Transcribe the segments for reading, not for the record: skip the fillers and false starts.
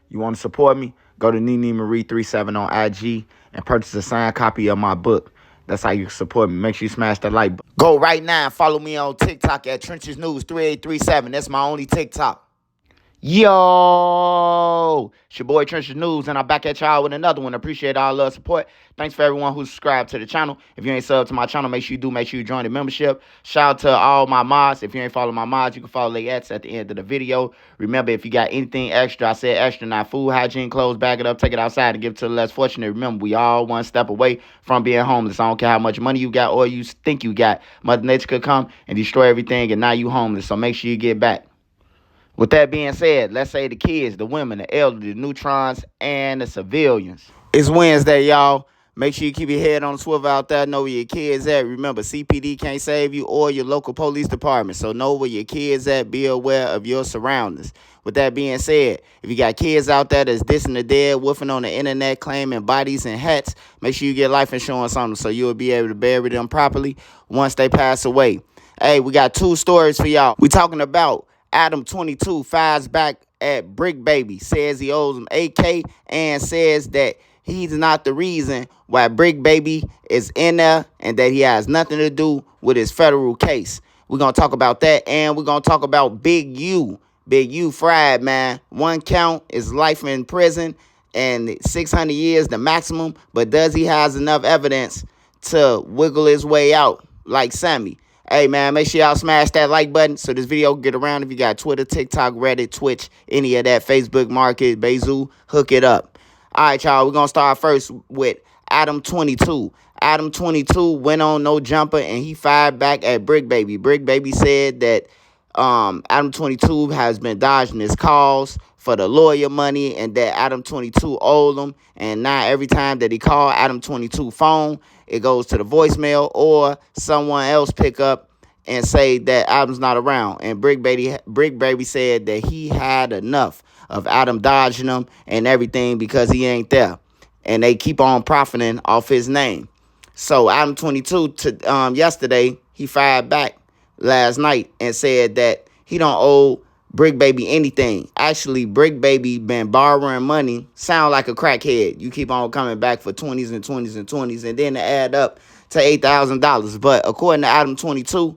You want to support me? Go to Nene Marie 37 on IG and purchase a signed copy of my book. That's how you support me. Make sure you smash that like button. Go right now and follow me on TikTok at Trenches News 3837. That's my only TikTok. Yo, it's your boy Trenches News, and I'm back at y'all with another one. Appreciate all love support. Thanks for everyone who's subscribed to the channel. If you ain't subbed to my channel, make sure you do. Make sure you join the membership. Shout out to all my mods. If you ain't follow my mods, you can follow their ads at the end of the video. Remember, if you got anything extra, I said extra, not food, hygiene, clothes, bag it up, take it outside, and give it to the less fortunate. Remember, we all one step away from being homeless. I don't care how much money you got or you think you got. Mother Nature could come and destroy everything, and now you homeless. So make sure you get back. With that being said, let's say the kids, the women, the elderly, the neutrons, and the civilians. It's Wednesday, y'all. Make sure you keep your head on the swivel out there. Know where your kids at. Remember, CPD can't save you or your local police department. So know where your kids at. Be aware of your surroundings. With that being said, if you got kids out there that's dissing the dead, woofing on the internet, claiming bodies and hats, make sure you get life insurance on them so you'll be able to bury them properly once they pass away. Hey, we got two stories for y'all. We talking about Adam22 fires back at Brick Baby, says he owes him 8K and says that he's not the reason why Brick Baby is in there and that he has nothing to do with his federal case. We're going to talk about that, and we're going to talk about Big U. Big U fried, man. One count is life in prison and 600 years the maximum, but does he has enough evidence to wiggle his way out like Sammy? Hey, man, make sure y'all smash that like button so this video can get around. If you got Twitter, TikTok, Reddit, Twitch, any of that, Facebook Market, Bezoo, hook it up. All right, y'all, we're going to start first with Adam22. Adam22 went on No Jumper, and he fired back at Brick Baby. Brick Baby said that Adam22 has been dodging his calls for the lawyer money and that Adam22 owed him. And now every time that he called Adam22 phone, it goes to the voicemail or someone else pick up and say that Adam's not around. And Brick Baby said that he had enough of Adam dodging him and everything because he ain't there. And they keep on profiting off his name. So Adam22 yesterday, he fired back last night and said that he don't owe Brick Baby anything. Actually, Brick Baby been borrowing money. Sound like a crackhead. You keep on coming back for 20s and 20s and 20s, and then to add up to $8,000. But according to Adam22,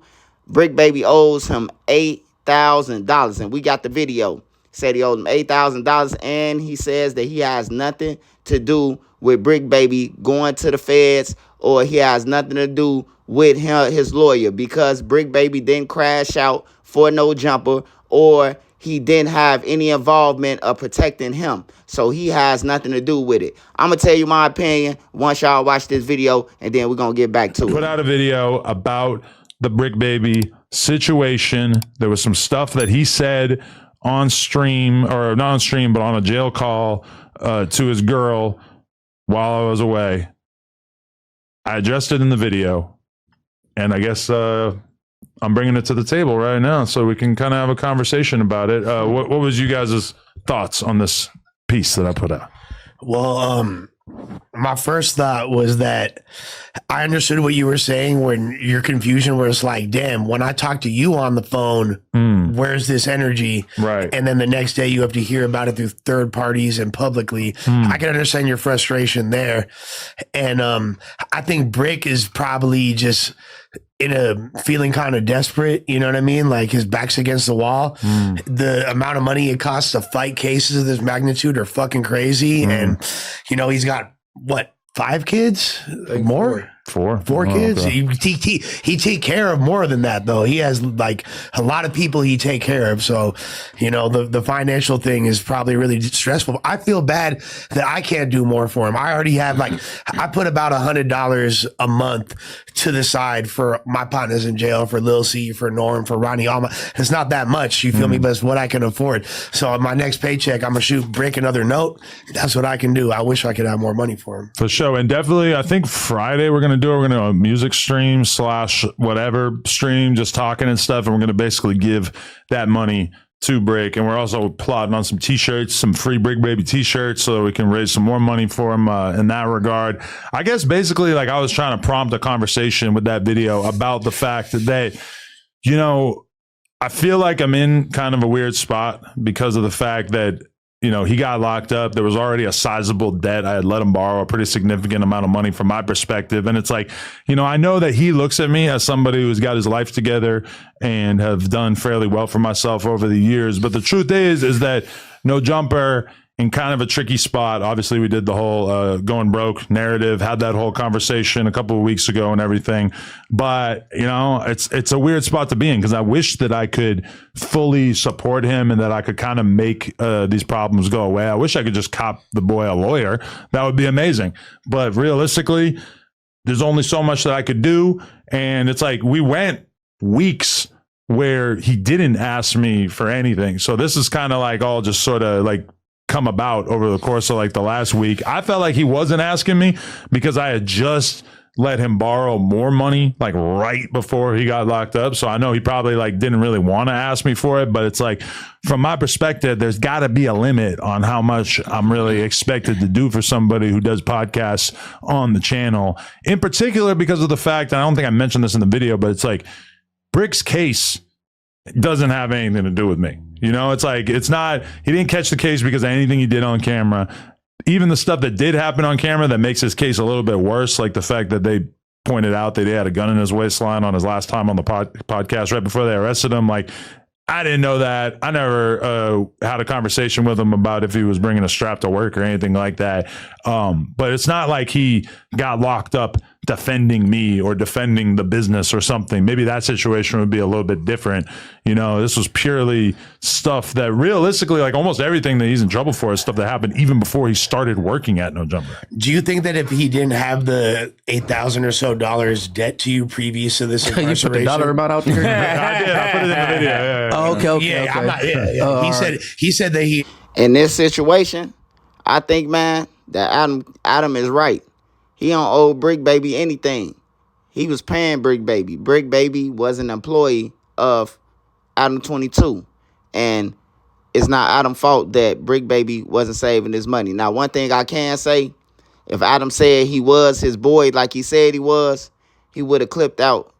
Brick Baby owes him $8,000, and we got the video. Said he owed him $8,000, and he says that he has nothing to do with Brick Baby going to the feds, or he has nothing to do with his lawyer, because Brick Baby didn't crash out for No Jumper, or he didn't have any involvement of protecting him. So he has nothing to do with it. I'm going to tell you my opinion once y'all watch this video, and then we're going to get back to it. Put out a video about the Brick Baby situation. There was some stuff that he said on stream, or not on stream, but on a jail call to his girl while I was away. I addressed it in the video, and I guess I'm bringing it to the table right now so we can kind of have a conversation about it. What was you guys' thoughts on this piece that I put out? Well, my first thought was that I understood what you were saying when your confusion was like, damn, when I talk to you on the phone, where's this energy? Right. And then the next day you have to hear about it through third parties and publicly. I can understand your frustration there. And I think Bricc is probably just in a feeling kind of desperate, you know what I mean? Like his back's against the wall. The amount of money it costs to fight cases of this magnitude are fucking crazy. And, you know, he's got what, 5 kids? Like more? Four kids. Okay. He take care of more than that, though. He has like a lot of people he take care of. So, you know, the financial thing is probably really stressful. I feel bad that I can't do more for him. I already have I put about $100 a month to the side for my partners in jail, for Lil C, for Norm, for Ronnie Alma. It's not that much, you feel me? But it's what I can afford. So on my next paycheck, I'm gonna shoot Bricc another note. That's what I can do. I wish I could have more money for him. For sure. And definitely, I think Friday we're going to do a music stream / whatever stream, just talking and stuff. And we're going to basically give that money to Bricc. And we're also plotting on some t-shirts, some free Brick Baby t-shirts, so that we can raise some more money for him in that regard. I guess basically, like, I was trying to prompt a conversation with that video about the fact that you know, I feel like I'm in kind of a weird spot because of the fact that he got locked up. There was already a sizable debt. I had let him borrow a pretty significant amount of money from my perspective. And it's like, I know that he looks at me as somebody who's got his life together and have done fairly well for myself over the years. But the truth is that No Jumper, in kind of a tricky spot. Obviously, we did the whole going broke narrative, had that whole conversation a couple of weeks ago and everything. But, it's a weird spot to be in, because I wish that I could fully support him and that I could kind of make these problems go away. I wish I could just cop the boy a lawyer. That would be amazing. But realistically, there's only so much that I could do. And it's like we went weeks where he didn't ask me for anything. So this is kind of like all just sort of like come about over the course of like the last week. I felt like he wasn't asking me because I had just let him borrow more money like right before he got locked up. So I know he probably like didn't really want to ask me for it, but it's like, from my perspective, there's got to be a limit on how much I'm really expected to do for somebody who does podcasts on the channel, in particular because of the fact, and I don't think I mentioned this in the video, but it's like Brick's case doesn't have anything to do with me. It's like, it's not, he didn't catch the case because of anything he did on camera. Even the stuff that did happen on camera that makes his case a little bit worse, like the fact that they pointed out that he had a gun in his waistline on his last time on the podcast right before they arrested him. Like, I didn't know that. I never had a conversation with him about if he was bringing a strap to work or anything like that. But it's not like he got locked up defending me or defending the business or something. Maybe that situation would be a little bit different. This was purely stuff that realistically, like almost everything that he's in trouble for is stuff that happened even before he started working at No Jumper. Do you think that if he didn't have the $8,000 or so debt to you previous to this incarceration? You put the dollar amount out there? I did. I put it in the video. Yeah. Oh, okay. I'm not, he said that he... In this situation, I think, man, that Adam is right. He don't owe Brick Baby anything. He was paying Brick Baby. Brick Baby was an employee of Adam22. And it's not Adam's fault that Brick Baby wasn't saving his money. Now, one thing I can say, if Adam said he was his boy like he said he was, he would have clipped out,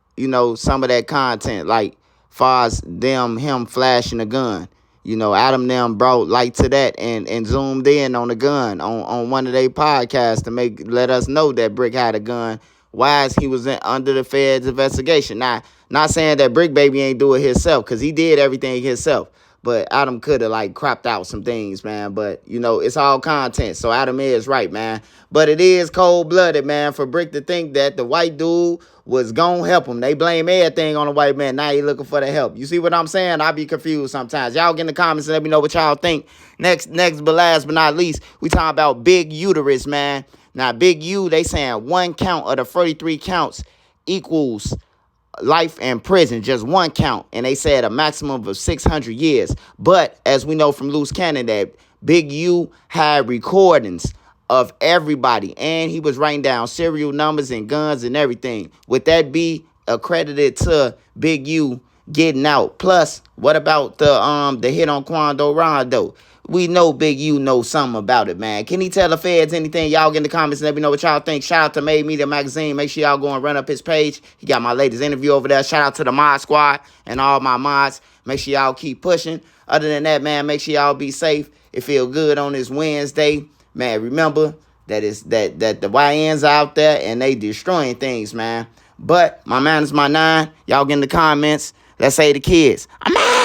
some of that content, like far as him flashing a gun. Adam them brought light to that and zoomed in on the gun on one of their podcasts to let us know that Brick had a gun while he was under the Fed's investigation. Now, not saying that Brick Baby ain't do it himself, because he did everything himself. But Adam could have like cropped out some things, man. But, it's all content. So Adam is right, man. But it is cold-blooded, man, for Brick to think that the white dude was going to help him. They blame everything on the white man. Now he looking for the help. You see what I'm saying? I be confused sometimes. Y'all get in the comments and let me know what y'all think. Next, but last but not least, we talking about big uterus, man. Now, big U, they saying one count of the 43 counts equals life in prison, just one count, and they said a maximum of 600 years. But as we know from loose cannon, that Big U had recordings of everybody, and he was writing down serial numbers and guns and everything. Would that be accredited to Big U getting out? Plus, what about the hit on Quando Rondo? We know Big U knows something about it, man. Can he tell the feds anything? Y'all get in the comments and let me know what y'all think. Shout out to Made Media Magazine. Make sure y'all go and run up his page. He got my latest interview over there. Shout out to the mod squad and all my mods. Make sure y'all keep pushing. Other than that, man, make sure y'all be safe. It feel good on this Wednesday. Man, remember that the YNs out there and they destroying things, man. But my man is my 9. Y'all get in the comments. Let's say the kids. I'm out.